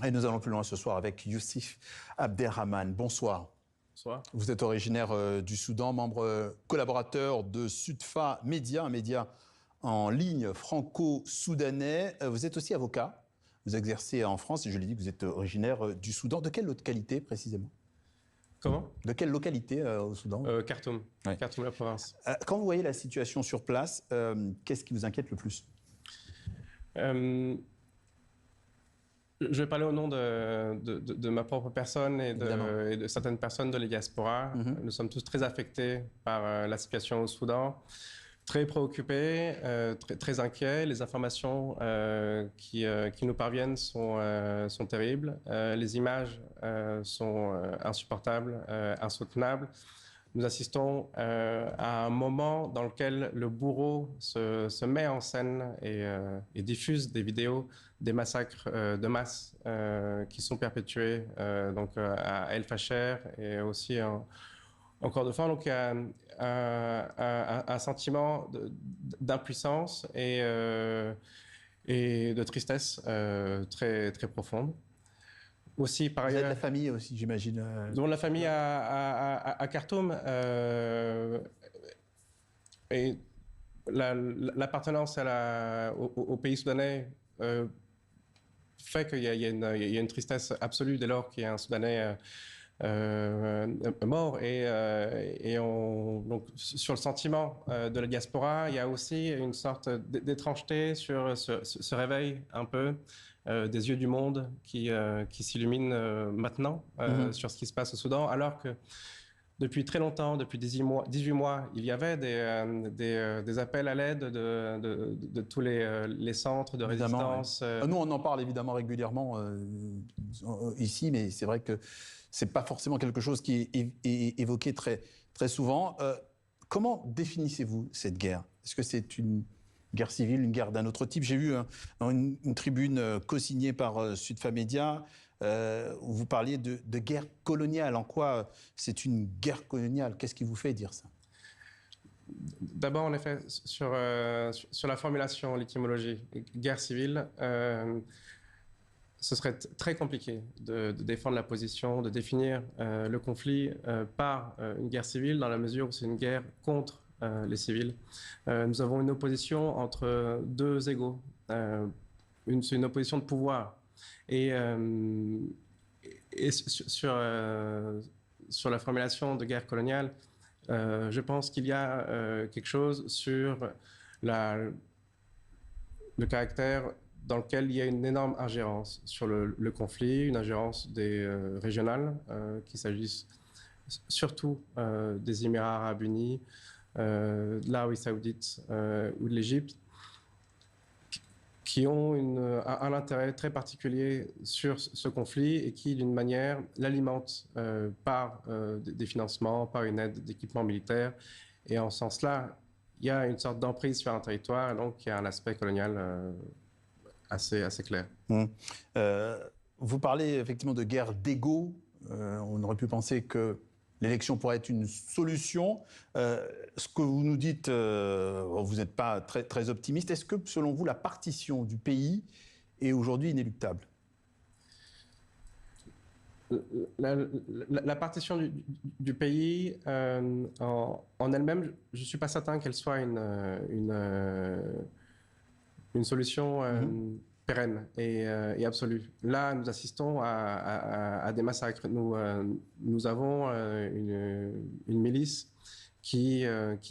Et nous allons plus loin ce soir avec Youssef Abderrahmane. Bonsoir. Bonsoir. Vous êtes originaire du Soudan, membre collaborateur de Sudfa Média, un média en ligne franco-soudanais. Vous êtes aussi avocat. Vous exercez en France et je l'ai dit que vous êtes originaire du Soudan. De quelle localité précisément? Comment? De quelle localité au Soudan? Khartoum. Ouais. Khartoum, la province. Quand vous voyez la situation sur place, qu'est-ce qui vous inquiète le plus? Je vais parler au nom de ma propre personne et de certaines personnes de la diaspora. Nous sommes tous très affectés par la situation au Soudan, très préoccupés, très inquiets. Les informations qui nous parviennent sont terribles. Les images sont insupportables, insoutenables. Nous assistons à un moment dans lequel le bourreau se met en scène et diffuse des vidéos des massacres de masse qui sont perpétués donc à El Fasher et aussi en Kordofan. Donc il y a un sentiment d'impuissance et de tristesse très profonde. Aussi, par ailleurs, vous avez de la famille aussi, j'imagine. Dont la famille à Khartoum et l'appartenance au pays soudanais fait qu'il y a une tristesse absolue dès lors qu'il y a un Soudanais mort donc sur le sentiment de la diaspora, il y a aussi une sorte d'étrangeté sur ce réveil un peu des yeux du monde qui s'illuminent maintenant sur ce qui se passe au Soudan, alors que depuis très longtemps, depuis 18 mois, il y avait des appels à l'aide de tous les centres de résistance. Nous, on en parle évidemment régulièrement ici, mais c'est vrai que c'est pas forcément quelque chose qui est évoqué très souvent. Comment définissez-vous cette guerre? Est-ce que c'est une guerre civile, une guerre d'un autre type? J'ai vu une tribune co-signée par Sudfa Média où vous parliez de guerre coloniale. En quoi c'est une guerre coloniale? Qu'est-ce qui vous fait dire ça? D'abord, en effet, sur la formulation, l'étymologie, guerre civile, ce serait très compliqué de défendre la position, de définir le conflit par une guerre civile, dans la mesure où c'est une guerre contre les civils. Nous avons une opposition entre deux égaux. C'est une opposition de pouvoir. Et sur la formulation de guerre coloniale, je pense qu'il y a quelque chose sur le caractère dans lequel il y a une énorme ingérence sur le conflit, une ingérence régionale, qu'il s'agisse surtout des Émirats arabes unis, de l'Arabie saoudite ou de l'Égypte, qui ont un intérêt très particulier sur ce conflit et qui, d'une manière, l'alimentent par des financements, par une aide d'équipement militaire. Et en ce sens-là, il y a une sorte d'emprise sur un territoire, et donc il y a un aspect colonial assez clair. Vous parlez effectivement de guerre d'ego. On aurait pu penser que l'élection pourrait être une solution. Ce que vous nous dites, vous n'êtes pas très optimiste. Est-ce que, selon vous, la partition du pays est aujourd'hui inéluctable? La partition du pays en elle-même, je ne suis pas certain qu'elle soit une solution pérenne et absolue. Là, nous assistons à des massacres. Nous avons une milice qui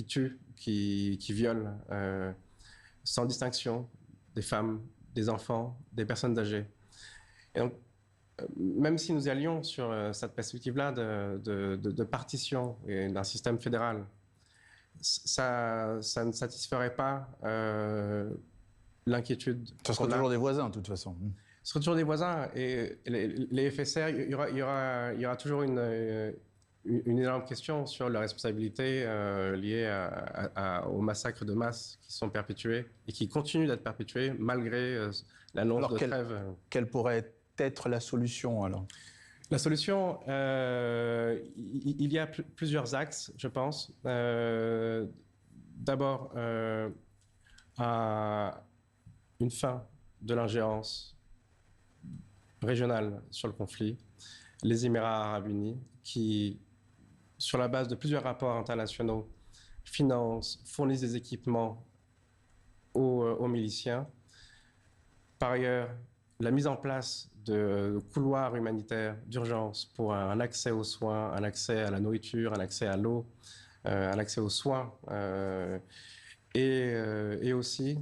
tue, qui viole sans distinction des femmes, des enfants, des personnes âgées. Et donc, même si nous allions sur cette perspective-là de partition et d'un système fédéral, ça ne satisferait pas l'inquiétude. Ce sera toujours des voisins, de toute façon. Ce sera toujours des voisins. Et les FSR, il y aura toujours une énorme question sur la responsabilité liée au massacre de masse qui sont perpétués et qui continuent d'être perpétués malgré l'annonce de trêve. Quelle pourrait être la solution, alors? La solution, il y a plusieurs axes, je pense. D'abord, une fin de l'ingérence régional sur le conflit, les Émirats arabes unis, qui, sur la base de plusieurs rapports internationaux, financent, fournissent des équipements aux miliciens. Par ailleurs, la mise en place de couloirs humanitaires d'urgence pour un accès aux soins, un accès à la nourriture, un accès à l'eau, un accès aux soins, et aussi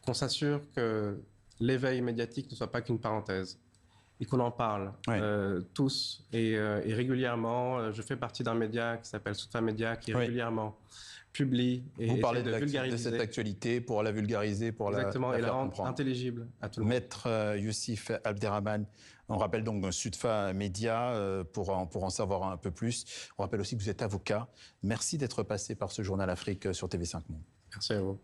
qu'on s'assure que l'éveil médiatique ne soit pas qu'une parenthèse et qu'on en parle tous et régulièrement. Je fais partie d'un média qui s'appelle Soutfa Média qui régulièrement publie et vous parlez de cette actualité pour la vulgariser, pour la faire rendre intelligible à tout le monde. Maître Youssif Abderrahmane, on rappelle donc Soutfa Média pour en savoir un peu plus. On rappelle aussi que vous êtes avocat. Merci d'être passé par ce Journal Afrique sur TV5 Monde. Merci à vous.